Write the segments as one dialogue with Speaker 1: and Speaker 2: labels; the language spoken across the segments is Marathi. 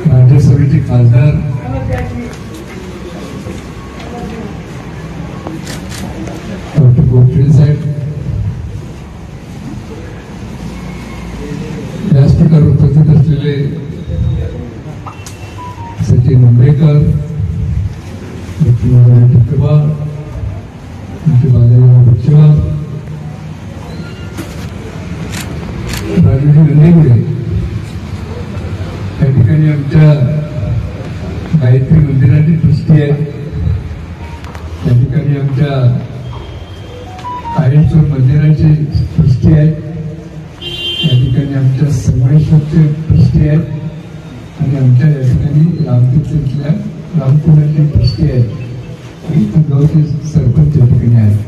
Speaker 1: राज्यसभेचे खासदार डॉक्टर गोखले साहेब, व्यासपीठावर उपस्थित असलेले सचिन आंबेडकर, ठक्कबा, राजूजी नंदेगुडे, त्या ठिकाणी आमच्या गायत्री मंदिराची ट्रस्टी आहे, त्या ठिकाणी आमच्या काळेश्वर मंदिराचे ट्रस्टी आहेत, त्या ठिकाणी आमच्या संगमेश्वरचे ट्रस्टी आहेत आणि आमच्या या ठिकाणी रामतीर्थल्या रामकुंडाचे ट्रस्टी आहेत आणि गावचे सरपंच या ठिकाणी आहेत.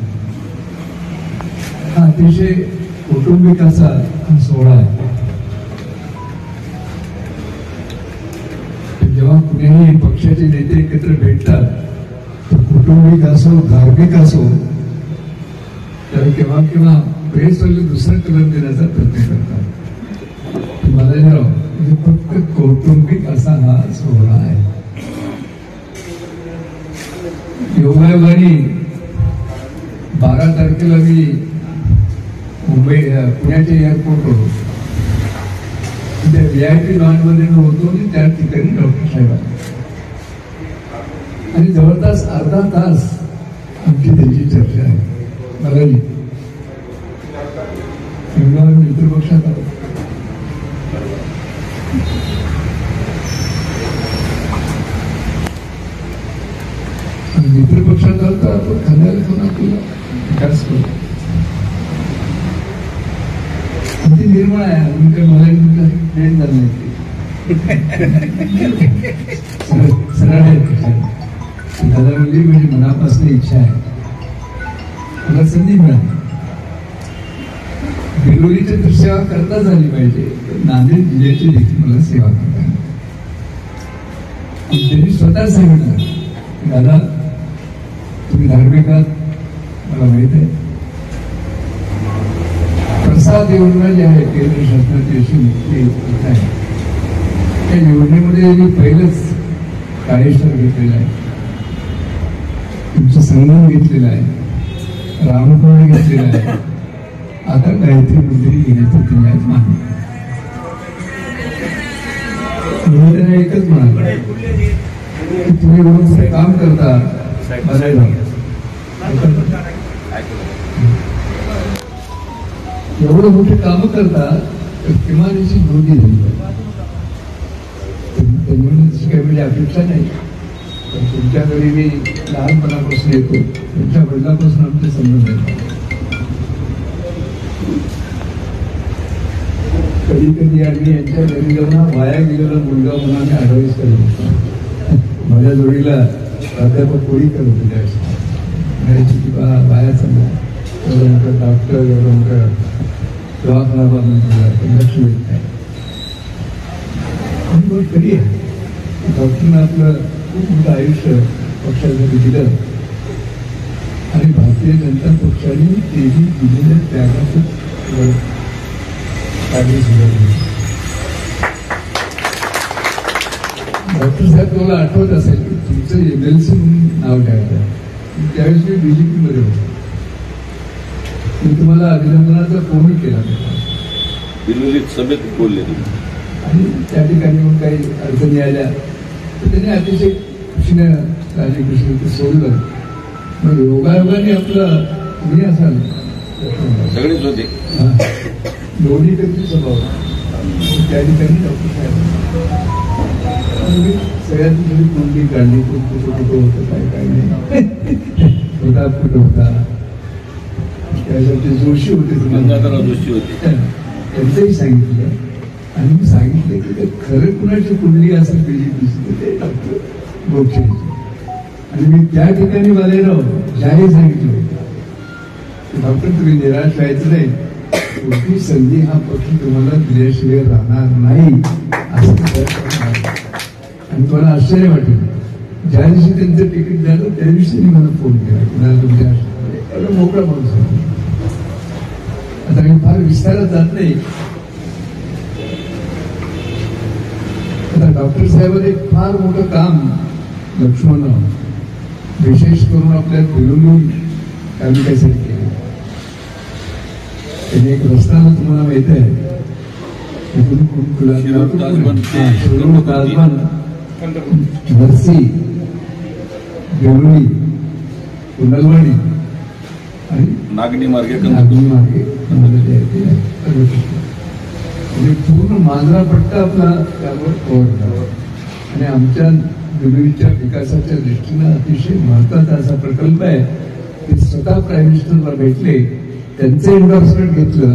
Speaker 1: हा अतिशय कौटुंबिक असा सोहळा आहे. जेव्हा कुणीही पक्षाचे नेते एकत्र भेटतात तर कौटुंबिक असो धार्मिक असो तर केव्हा केव्हा प्रेसवाले दुसरा कलर देण्याचा प्रयत्न करतात. बालाजीराव म्हणजे फक्त कौटुंबिक असा हा सोहळा आहे. योगायोगाने 12 तारखेला मी मुंबई पुण्याच्या एअरपोर्टवर त्या VIP लॉन्जमध्ये होतो आणि त्या ठिकाणी डॉक्टर साहेब आणि जवळपास अर्धा तास आमची त्यांची चर्चा आहे. बालाजी मित्रपक्षात आलो, मित्रपक्षात आलो तर आपण खाण्याला खाऊन आपल्याला विकास करू. ती निर्मळ आहे, अजून काही मला ट्रेन झालं नाही. सरळ आहे दादा म्हणजे मनापासून इच्छा आहे. मला संधी मिळाली बिलोलीची तर सेवा करताच आली पाहिजे, नांदेड जिल्ह्याची देखील मला सेवा करता. त्यांनी स्वतः सांगितलं दादा तुम्ही धार्मिक आहात मला माहित आहे. प्रसाद योजना जी आहे केंद्र शासनाची अशी मुक्ती आहे त्या योजनेमध्ये मी पहिलंच काळेश्वर घेतलेलं आहे, तुमचं संगम घेतलेलं आहे, रामकुंड घेतलेलं आहे, आता गायत्री मंदिर घेण्याचं तुम्ही आज मान्य. त्यांना एकच म्हणाल तुम्ही एवढं काम करता एवढं मोठे काम करता तर किमान याची नोंदी झाली पाहिजे. काही म्हणजे अपेक्षा नाही. तुमच्या घरी मी लहानपणापासून येतो, तुमच्या वडिलांपासून आमचे संबंध आहेत. कधी कधी आम्ही यांच्या घरी जाऊन वाया गेलेला मुलगा म्हणून आम्ही ॲडवाईस करत होतो. माझ्या जोडीला प्राध्यापक कोळी करत होते त्यावेळेस म्हणायची की बा वाया चालला एवढं मोठं डॉक्टर एवढं मोठं दवाखाना बांधून दिला लक्ष येत नाही. खरी आहे डॉक्टरनं आपलं खूप मोठं आयुष्य पक्षासाठी दिलं आणि भारतीय जनता पक्षाने तेही दिलेल्या त्यागाचं कार्य सुधारले. डॉक्टर साहेब तुम्हाला आठवत असेल की तुमचं MLC म्हणून नाव घ्यायचं त्यावेळेस मी BJP मध्ये होतो. मी तुम्हाला अभिनंदनाचा फोनही केला सभेत बोलले आणि त्या ठिकाणी मग काही अडचणी आल्या तर त्यांनी अतिशय खुशीने राजीकृष्ण ते सोडलं. मग योगायोगाने आपलं तुम्ही असाल सगळेच होते दोन्ही व्यक्ती स्वभाव त्या ठिकाणी डॉक्टर साहेब सगळ्यांची थोडी कोंडी काढली कुठं होतं काय नाही होता कुठं होता त्यासाठी जोशी होते जोशी होते त्यांचंही सांगितलं आणि मी सांगितलं की ते खरं कुणाची कुंडली असेल BJPची ते डॉक्टर गोखलेची. आणि मी त्या ठिकाणी बालाजीराव जाहीर सांगितलं होतं की डॉक्टर तुम्ही निराश व्हायचं नाही, कोणती संधी हा पक्ष तुम्हाला दिल्याशिवाय राहणार नाही असं. आणि तुम्हाला आश्चर्य वाटेल ज्या दिवशी त्यांचं तिकीट झालं त्या दिवशी मला फोन केला कुणाला तुमच्या मोकळा माणूस. आता मी फार विस्तारात जात नाही डॉक्टर साहेबांनी एक फार मोठं काम लक्ष्मण विशेष करून आपल्या बिलोली तालुक्यासाठी केलं. त्यांनी एक रस्ता तुम्हाला माहित आहे नरसी बेलोली कुंडलवाडी आणि नागणी मार्गे पूर्ण मांजरा पट्टा आपला त्यावर कव्हर झाला. आणि आमच्या बिलोलीच्या विकासाच्या दृष्टीनं अतिशय महत्वाचा असा प्रकल्प आहे. ते स्वतः प्राईम मिनिस्टरला भेटले, त्यांचं एन्डॉर्समेंट घेतलं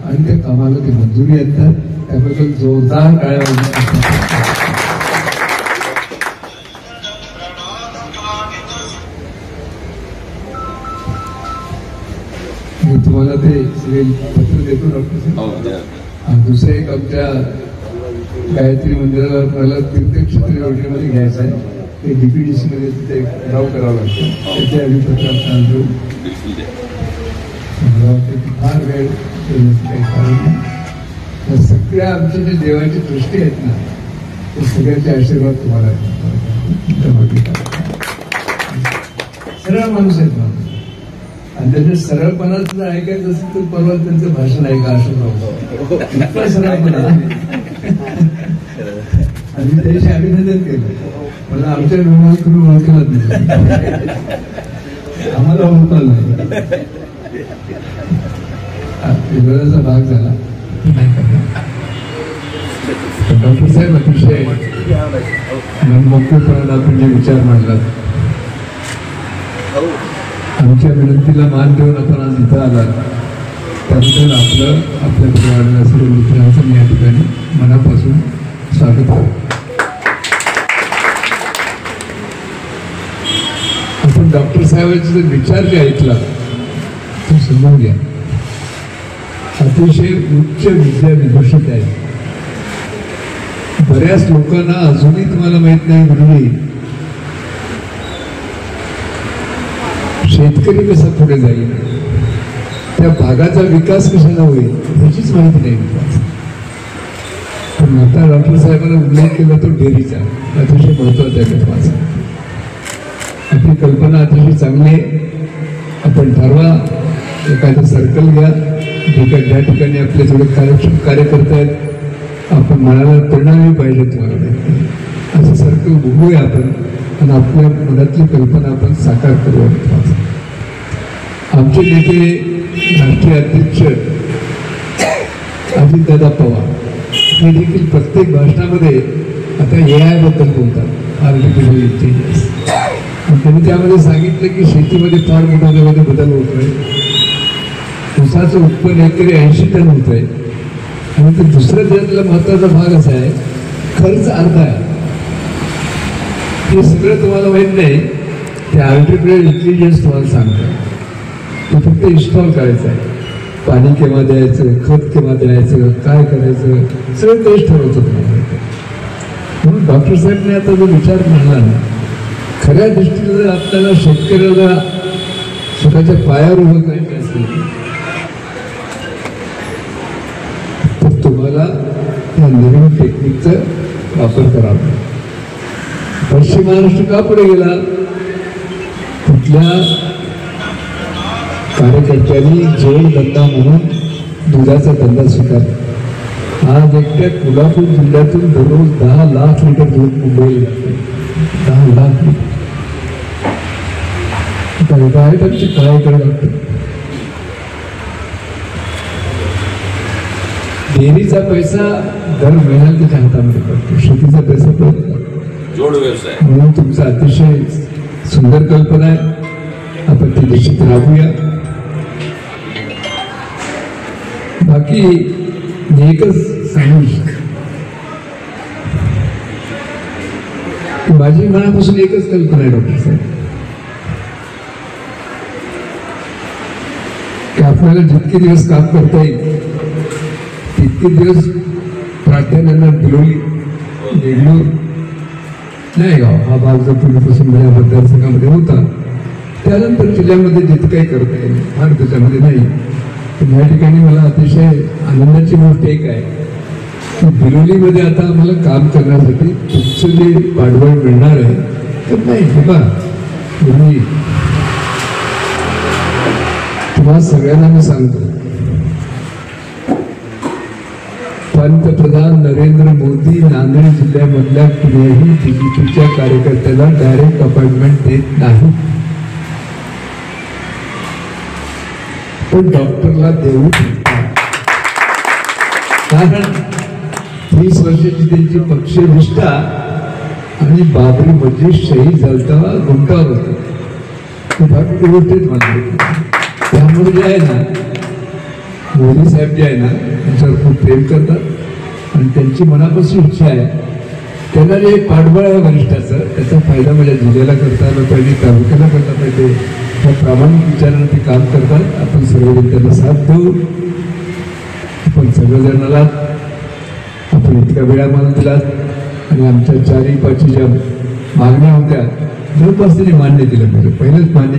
Speaker 1: आणि त्या कामाला ते मंजुरी येतात. त्याबद्दल जोरदार टाळ्या वाजवतात. मी तुम्हाला ते सगळे पत्र देतो डॉक्टर. आणि दुसरं एक आमच्या गायत्री मंदिराला मला तीर्थक्षेत्र योजनेमध्ये घ्यायचं आहे. ते डीपीडीसी मध्ये तिथे ड्राव करावं लागतं. त्याच्या आधी पत्र आपल्याला देऊ. मला वाटतं फार वेळ देण्याचं काही कारण नाही. सगळ्या आमच्या जे देवाची दृष्टी आहेत ना, ते सगळ्याचे आशीर्वाद तुम्हाला सरळ माणूस आहेत माणूस. आणि त्याच्या सरळपणाच जर ऐकायचं असेल तर परवा त्यांचं भाषण ऐका असं इतका सरळपणा. आणि त्याशी अभिनंदन केलं. मला आमच्या विमानात तुम्ही ओळखलाच नाही, आम्हाला ओळखलं नाही. वेगळाचा भाग झाला. डॉक्टर साहेब अतिशय मनमोकळेपणाने आपण जे विचार मांडला, आमच्या विनंतीला मान देऊन आपण आज इथं आलात, त्याबद्दल आपलं आपल्याकडे वाढलं सर्व मित्रांचं मी या ठिकाणी मनापासून स्वागत करतो. आपण डॉक्टर साहेबांचे जे विचार जे ऐकला तो समजून घ्या. अतिशय उच्च विद्या विभूषित आहे. बऱ्याच लोकांना अजूनही तुम्हाला माहित नाही गुरुजी, शेतकरी कसा पुढे जाईल, त्या भागाचा विकास कशाला होईल याचीच माहिती नाही विकास. पण आता डॉक्टर साहेबांना उल्लेख केला तो डेअरीचा, अतिशय महत्वाचा आहे माझा. आपली कल्पना अतिशय चांगली आहे. आपण ठरवा, एखादं सर्कल घ्या, ज्या ठिकाणी आपले थोडे कार्यक्षम कार्य करतायत, आपण मनाला परिणामही पाहिजे तुम्हाला असं सर्कल बघूया आपण आणि आपल्या मनातली कल्पना आपण साकार करू. आमचे नेते राष्ट्रीय अध्यक्ष अजितदादा पवार हे देखील प्रत्येक भाषणामध्ये आता AI बद्दल बोलतात, आर्टिफिशियल इंटेलिजन्स. आणि त्यांनी त्यामध्ये सांगितलं की शेतीमध्ये फार मोठ्या प्रमाणात बदल होतोय. ऊसाचं उत्पन्न एकरी 80 टन होत आहे. आणि ते दुसरं त्यातला महत्वाचा भाग असा आहे, खर्च अर्धा आहे. हे सगळं तुम्हाला माहित नाही. ते आर्टिफिशियल इंटेलिजन्स तुम्हाला सांगतं. ते फक्त इन्स्टॉल करायचं आहे. पाणी केव्हा द्यायचं, खत केव्हा द्यायचं, काय करायचं, सगळं तेच ठरवतं तुम्हाला. म्हणून डॉक्टर साहेबने आता जो विचार मांडला ना, खऱ्या दृष्टीने जर आपल्याला शेतकऱ्याला स्वतःच्या पायावर उभं करायचं असेल तर तुम्हाला या नवीन टेक्निकचा वापर करावा. पश्चिम महाराष्ट्र का पुढे गेला? कुठल्या कार्यकर्त्यांनी जोडधंदा म्हणून दुधाचा धंदा स्वीकारला. आज एकट्या कोल्हापूर जिल्ह्यातून दररोज 10 लाख लिटर दूध मुंबईला जाते. 10 लाख लिटर आहे. त्यांची काय करायला लागतं. डेअरीचा पैसा दर महिन्याला त्याच्या हातामध्ये पडतो, शेतीचा पैसा पडतो. जोड व्यवसाय म्हणून तुमचा अतिशय सुंदर कल्पना आहे. आपण ती निश्चित राबूया. बाकी मी एकच सांगू इच्छितो, माझी मनापासून एकच कल्पना आहे डॉक्टर साहेब, की आपल्याला जितके दिवस काम करता येईल तितके दिवस प्राध्यापकांना बिलोली, देगलूर, नायगाव हा भाग जो पूर्वीपासून माझ्या मतदारसंघामध्ये होता, त्यानंतर जिल्ह्यामध्ये जितकं काही करता येईल फार त्याच्यामध्ये नाही. पण या ठिकाणी मला अतिशय आनंदाची गोष्ट एक आहे बिलोलीमध्ये आता आम्हाला काम करण्यासाठी तुमचं जे पाठबळ मिळणार आहे तर नाही बघा तुम्ही तुम्हा सगळ्यांना मी सांगतो पंतप्रधान नरेंद्र मोदी नांदेड जिल्ह्यामधल्या कुठल्याही बीजेपीच्या कार्यकर्त्याला डायरेक्ट अपॉइंटमेंट देत नाही पण डॉक्टरला देऊ शकतात कारण 30 वर्षाची त्यांची पक्षनिष्ठा आणि बाबरी मस्जिद शहीद झालता गुंटावर होतं बाकी गोष्टीच मानले त्यामुळे जे आहे ना मोदी साहेब जे आहे ना त्यांच्यावर खूप प्रेम करतात आणि त्यांची मनापासून इच्छा आहे त्यांना जे पाठबळ आहे वरिष्ठाचं त्याचा फायदा माझ्या जिल्ह्याला करता आला पाहिजे तालुक्याला करता पाहिजे त्या प्रामाणिक विचारानं ते काम करतात आपण सर्वजण त्यांना साथ देऊ आपण सगळेजणाला आपण इतक्या वेळा मला दिलात आणि आमच्या 4-5 ज्या मागण्या होत्या जवळपास त्यांनी मान्य केलं पाहिजे पहिलेच मान्य